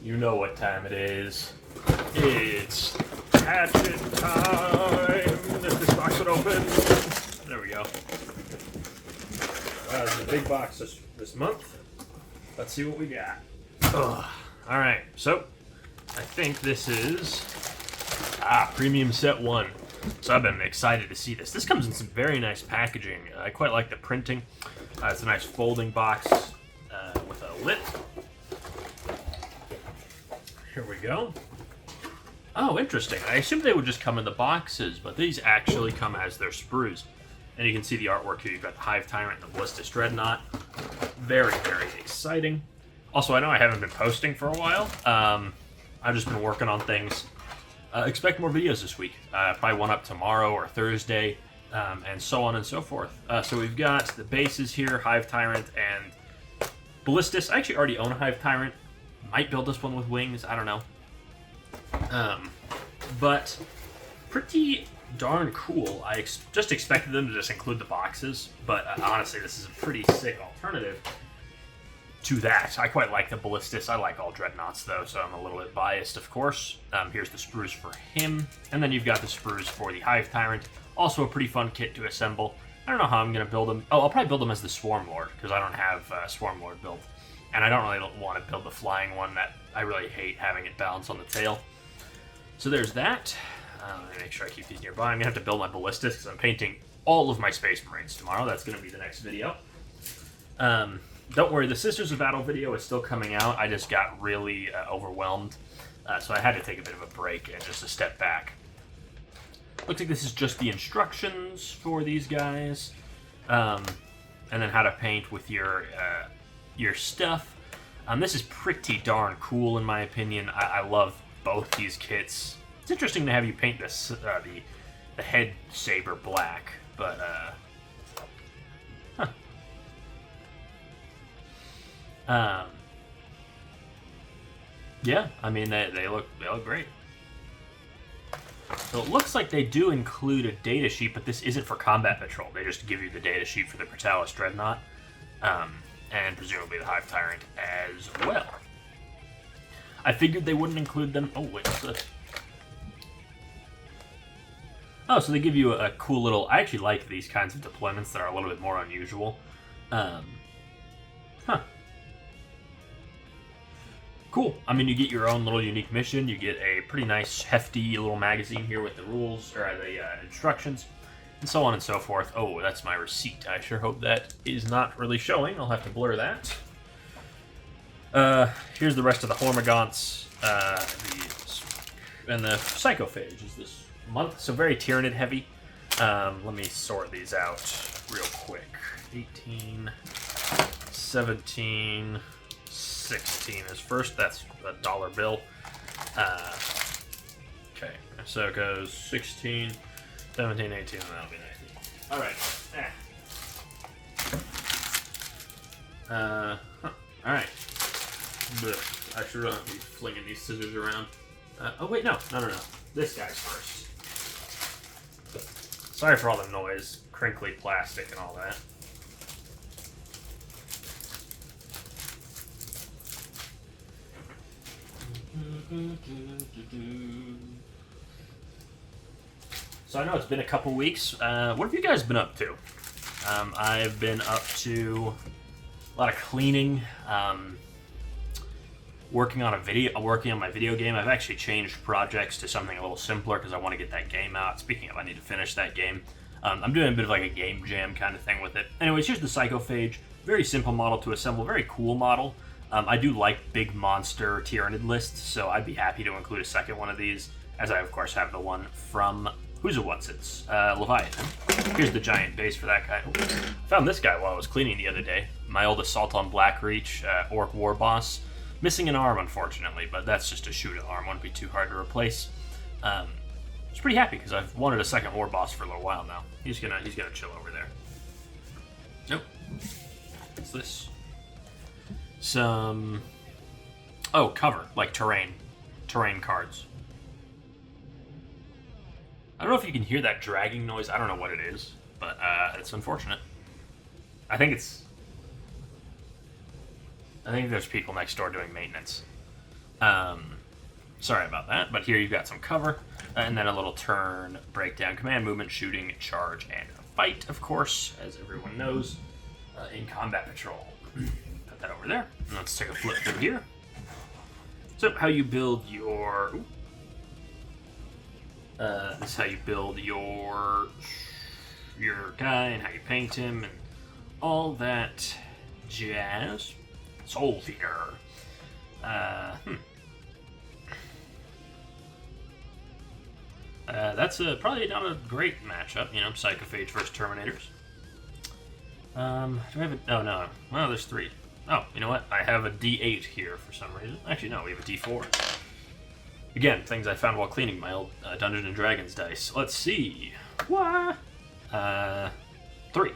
You know what time it is. It's hatchet time. If this box would open. There we go. This is a big box this month. Let's see what we got. Alright, so I think this is Premium Set 1. So I've been excited to see this. This comes in some very nice packaging. I quite like the printing. It's a nice folding box with a lid. Here we go. Oh, interesting. I assumed they would just come in the boxes, but these actually come as their sprues. And you can see the artwork here. You've got the Hive Tyrant and the Ballistic Dreadnought. Very, very exciting. Also, I know I haven't been posting for a while. I've just been working on things. Expect more videos this week. Probably one up tomorrow or Thursday, and so on and so forth. So we've got the bases here, Hive Tyrant and Ballistus. I actually already own a Hive Tyrant. Might build this one with wings, I don't know. But pretty darn cool. I just expected them to just include the boxes, but honestly, this is a pretty sick alternative to that. I quite like the Ballistus. I like all Dreadnoughts, though, so I'm a little bit biased, of course. Here's the sprues for him, and then you've got the sprues for the Hive Tyrant. Also a pretty fun kit to assemble. I don't know how I'm going to build them. Oh, I'll probably build them as the Swarm Lord, because I don't have Swarm Lord built. And I don't really want to build the flying one. That I really hate having it balance on the tail. So there's that. Let me make sure I keep these nearby. I'm going to have to build my Ballistus, because I'm painting all of my Space Marines tomorrow. That's going to be the next video. Don't worry, the Sisters of Battle video is still coming out. I just got really overwhelmed, so I had to take a bit of a break and just a step back. Looks like this is just the instructions for these guys, and then how to paint with your stuff. This is pretty darn cool in my opinion. I love both these kits. It's interesting to have you paint this the head saber black, but yeah, I mean they look great. So it looks like they do include a data sheet, but this isn't for Combat Patrol. They just give you the data sheet for the Brutalis Dreadnought, and presumably the Hive Tyrant as well. I figured they wouldn't include them. Oh wait, what's this? Oh, so they give you a cool little. I actually like these kinds of deployments that are a little bit more unusual. Cool. I mean, you get your own little unique mission. You get a pretty nice, hefty little magazine here with the rules, or the instructions, and so on and so forth. Oh, that's my receipt. I sure hope that is not really showing. I'll have to blur that. Here's the rest of the termagants, and the psychophage is this month, so very Tyranid heavy. Let me sort these out real quick. 18, 17... 16 is first. That's a dollar bill. Okay, so it goes 16, 17, 18, and that'll be 19. All right. All right. Blech. I should really be flinging these scissors around. Oh wait, no. This guy's first. Sorry for all the noise, crinkly plastic, and all that. So I know it's been a couple weeks. What have you guys been up to? I've been up to a lot of cleaning, working on my video game. I've actually changed projects to something a little simpler because I want to get that game out. Speaking of, I need to finish that game. I'm doing a bit of like a game jam kind of thing with it. Anyways, here's the psychophage. Very simple model to assemble. Very cool model. I do like big monster Tyranid lists, so I'd be happy to include a second one of these, as I of course have the one from Who's It What's It's, Leviathan. Here's the giant base for that guy. I found this guy while I was cleaning the other day. My old Assault on Blackreach Orc War Boss. Missing an arm, unfortunately, but that's just a shoot arm. Wouldn't be too hard to replace. I was pretty happy because I've wanted a second War Boss for a little while now. He's gonna chill over there. Nope. What's this? Some cover, like terrain cards. I don't know if you can hear that dragging noise. I don't know what it is, but it's unfortunate. I think there's people next door doing maintenance. Sorry about that, but here you've got some cover, and then a little turn, breakdown, command, movement, shooting, charge, and fight, of course, as everyone knows, in combat patrol. Put that over there. And let's take a flip through here. So, how you build your... this is how you build your guy, and how you paint him, and all that jazz. Soul Feeder. That's probably not a great matchup, you know, Psychophage versus Terminators. Do I have a... Oh, no. Well, there's 3. Oh, you know what? I have a D8 here for some reason. Actually, no, we have a D4. Again, things I found while cleaning my old Dungeons & Dragons dice. Let's see. What? 3.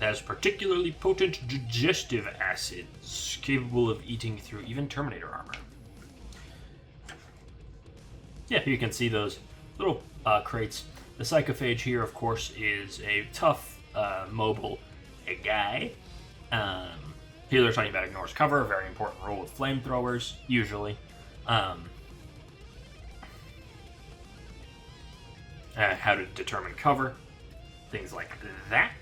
Has particularly potent digestive acids, capable of eating through even Terminator armor. Yeah, here you can see those little crates. The Psychophage here, of course, is a tough, mobile guy. Here they're talking about ignores cover, a very important role with flamethrowers, usually. How to determine cover, things like that.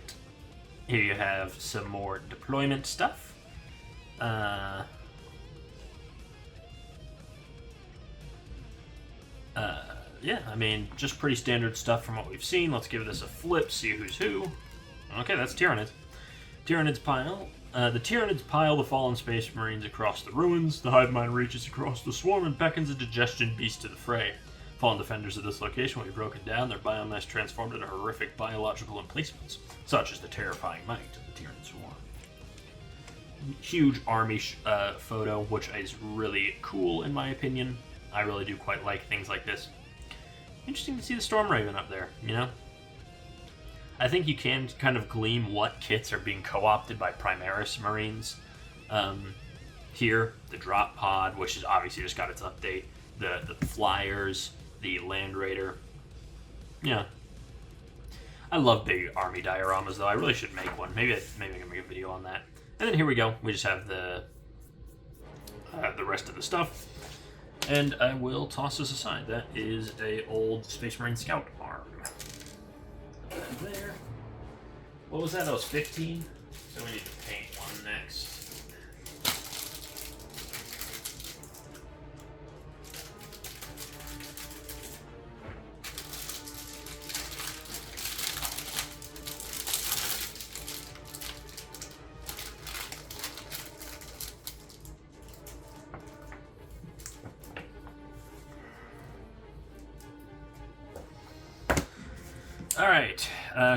Here you have some more deployment stuff. Yeah, I mean, just pretty standard stuff from what we've seen. Let's give this a flip, see who's who. Okay, that's Tyranids. Tyranids pile. The Tyranids pile the fallen space marines across the ruins. The hive mind reaches across the swarm and beckons a digestion beast to the fray. Fallen defenders of this location will be broken down, their biomass transformed into horrific biological emplacements, such as the terrifying might of the Tyrant swarm. Huge army photo, which is really cool in my opinion. I really do quite like things like this. Interesting to see the Storm Raven up there, you know? I think you can kind of glean what kits are being co-opted by Primaris Marines. Here, the Drop Pod, which has obviously just got its update. The Flyers, the Land Raider. Yeah. I love big army dioramas, though. I really should make one. Maybe I can make a video on that. And then here we go. We just have the rest of the stuff. And I will toss this aside. That is a old Space Marine Scout arm. There. What was that? That was 15? So we need to paint one next. Alright,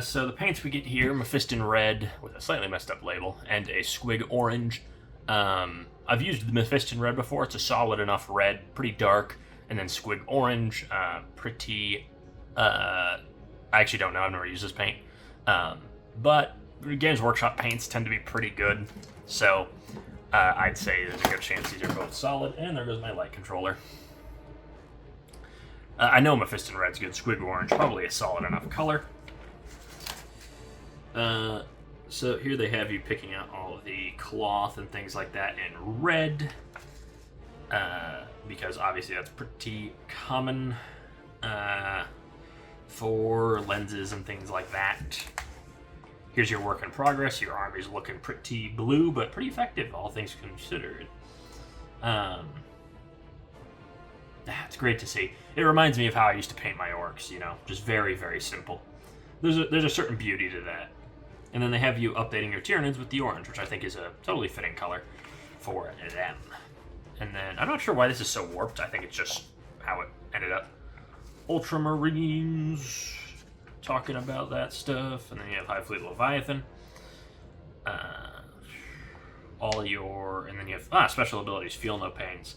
so the paints we get here, Mephiston Red with a slightly messed up label, and a Squig Orange. I've used the Mephiston Red before, it's a solid enough red, pretty dark, and then Squig Orange, pretty, I actually don't know, I've never used this paint. But Games Workshop paints tend to be pretty good, so I'd say there's a good chance these are both solid, and there goes my light controller. I know Mephiston Red's good. Squig Orange, probably a solid enough color. So here they have you picking out all of the cloth and things like that in red. Because obviously that's pretty common for lenses and things like that. Here's your work in progress. Your army's looking pretty blue, but pretty effective, all things considered. It's great to see. It reminds me of how I used to paint my orcs, you know, just very, very simple. There's a certain beauty to that. And then they have you updating your Tyranids with the orange, which I think is a totally fitting color for them. And then, I'm not sure why this is so warped. I think it's just how it ended up. Ultramarines, talking about that stuff. And then you have High Fleet Leviathan. And then you have, special abilities, Feel No Pains.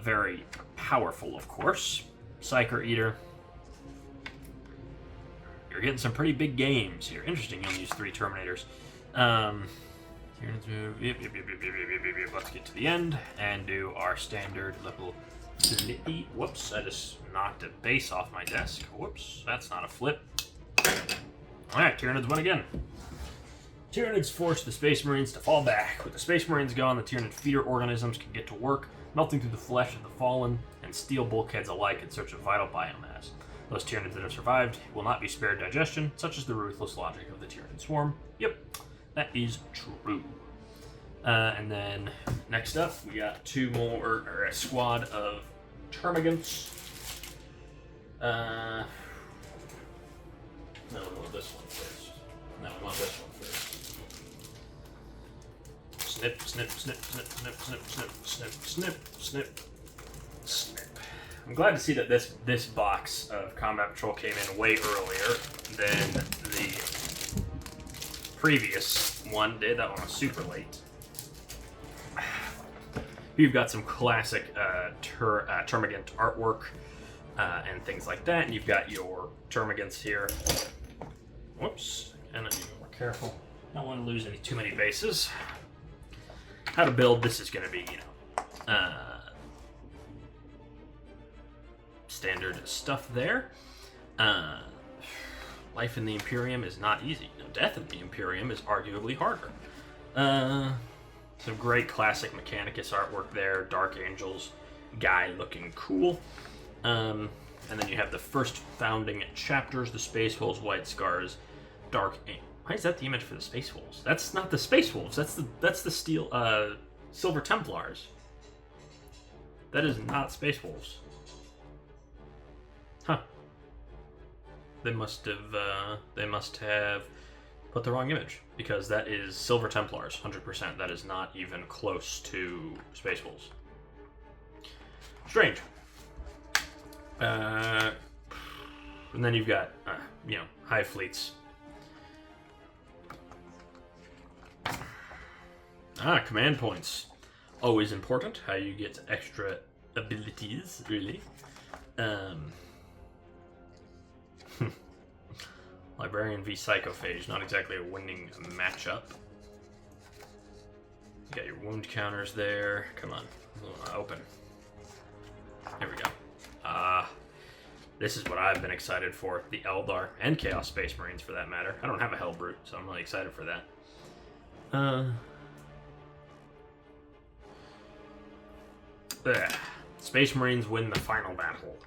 Very powerful, of course. Psyker Eater. You're getting some pretty big games here. Interesting, you'll use 3 Terminators. Let's get to the end and do our standard little flippy. Whoops, I just knocked a base off my desk. Whoops, that's not a flip. Alright, Tyranids win again. Tyranids force the Space Marines to fall back. With the Space Marines gone, the Tyranid feeder organisms can get to work, melting through the flesh of the fallen and steel bulkheads alike in search of vital biomass. Those Tyranids that have survived will not be spared digestion, such as the ruthless logic of the Tyranid swarm. Yep, that is true. And then next up, we got a squad of termagants. No, we want this one first. No, we want this one first. Snip, snip, snip, snip, snip, snip, snip, snip, snip, snip, snip. I'm glad to see that this box of Combat Patrol came in way earlier than the previous one did. That one was super late. You've got some classic termagant artwork and things like that. And you've got your termagants here. Whoops. And I need to be more careful. Don't want to lose too many bases. How to build, this is going to be, standard stuff there. Life in the Imperium is not easy. Death in the Imperium is arguably harder. Some great classic Mechanicus artwork there. Dark Angels guy looking cool. And then you have the first founding chapters, the Space Wolves, White Scars, Dark Angels. Why is that the image for the Space Wolves? That's not the Space Wolves. That's the Steel Silver Templars. That is not Space Wolves. Huh. They must have put the wrong image, because that is Silver Templars, 100%. That is not even close to Space Wolves. Strange. And then you've got, hive fleets. Command points. Always important. How you get extra abilities, really. Librarian v Psychophage. Not exactly a winning matchup. You got your wound counters there. Come on. Open. There we go. This is what I've been excited for. The Eldar and Chaos Space Marines, for that matter. I don't have a Hellbrute, so I'm really excited for that. Space Marines win the final battle.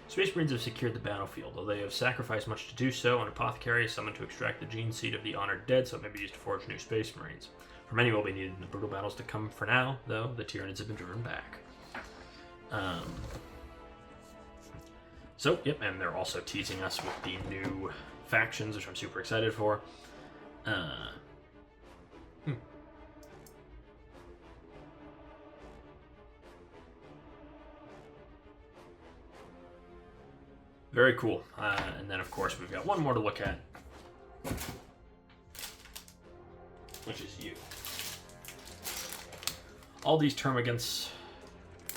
Space Marines have secured the battlefield, though they have sacrificed much to do so. An apothecary is summoned to extract the gene seed of the honored dead, so it may be used to forge new Space Marines. For many will be needed in the brutal battles to come. For now, though, the Tyranids have been driven back. And they're also teasing us with the new factions, which I'm super excited for. Very cool. And then, of course, we've got one more to look at, which is you. All these termagants,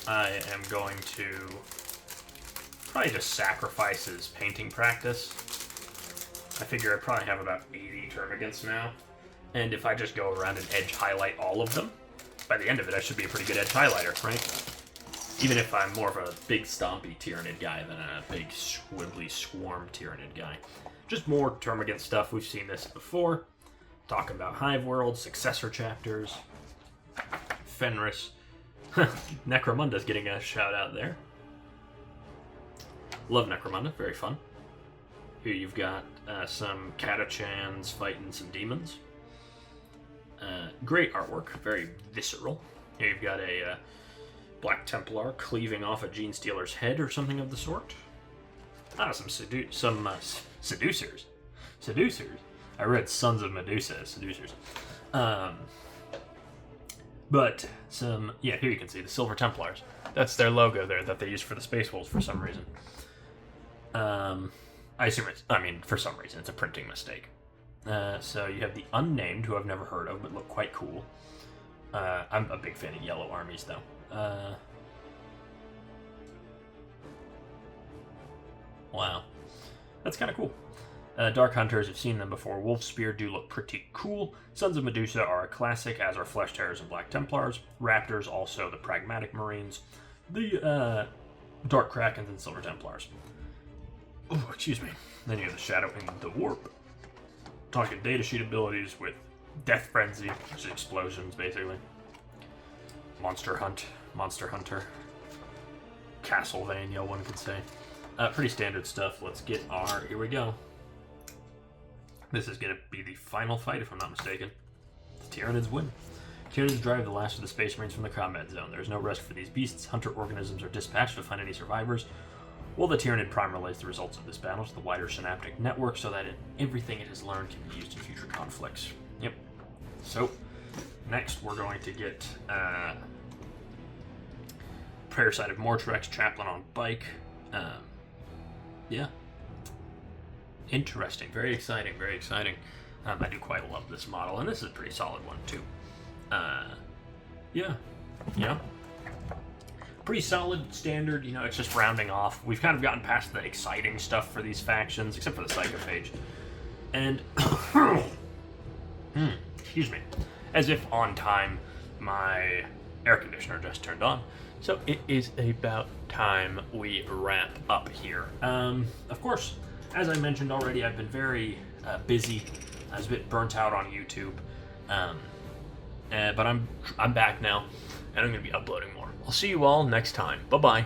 I am going to probably just sacrifice as painting practice. I figure I probably have about 80 termagants now. And if I just go around and edge highlight all of them, by the end of it, I should be a pretty good edge highlighter, right? Even if I'm more of a big stompy Tyranid guy than a big squibbly swarm Tyranid guy. Just more termagant stuff. We've seen this before. Talking about Hive World, Successor chapters, Fenris. Necromunda's getting a shout out there. Love Necromunda, very fun. Here you've got some Catachans fighting some demons. Great artwork, very visceral. Here you've got a Black Templar cleaving off a Gene Stealer's head or something of the sort. Some seducers. Seducers. I read Sons of Medusa as seducers. But some, here you can see the Silver Templars. That's their logo there that they use for the Space Wolves for some reason. I assume for some reason it's a printing mistake. So you have the Unnamed, who I've never heard of, but look quite cool. I'm a big fan of yellow armies, though. Wow. That's kind of cool. Dark Hunters, have seen them before. Wolf Spear do look pretty cool. Sons of Medusa are a classic, as are Flesh Terrors and Black Templars. Raptors, also the Pragmatic Marines. The Dark Krakens and Silver Templars. Oh, excuse me. Then you have the Shadow and the Warp. talking data sheet abilities with Death Frenzy, which is explosions, basically. Monster Hunter. Castlevania, one could say. Pretty standard stuff. Let's get our... Here we go. This is going to be the final fight, if I'm not mistaken. The Tyranids win. Tyranids drive the last of the Space Marines from the combat zone. There is no rest for these beasts. Hunter organisms are dispatched to find any survivors, while the Tyranid Prime relays the results of this battle to the wider synaptic network so that everything it has learned can be used in future conflicts. Yep. So, next we're going to get Prayer Side of Mortrex, Chaplain on Bike. Yeah. Interesting. Very exciting. Very exciting. I do quite love this model, and this is a pretty solid one, too. Yeah. Yeah. Pretty solid, standard, you know, it's just rounding off. We've kind of gotten past the exciting stuff for these factions, except for the psychophage. And, excuse me, as if on time, my air conditioner just turned on. So it is about time we wrap up here. Of course, as I mentioned already, I've been very busy. I was a bit burnt out on YouTube. But I'm back now, and I'm going to be uploading more. I'll see you all next time. Bye-bye.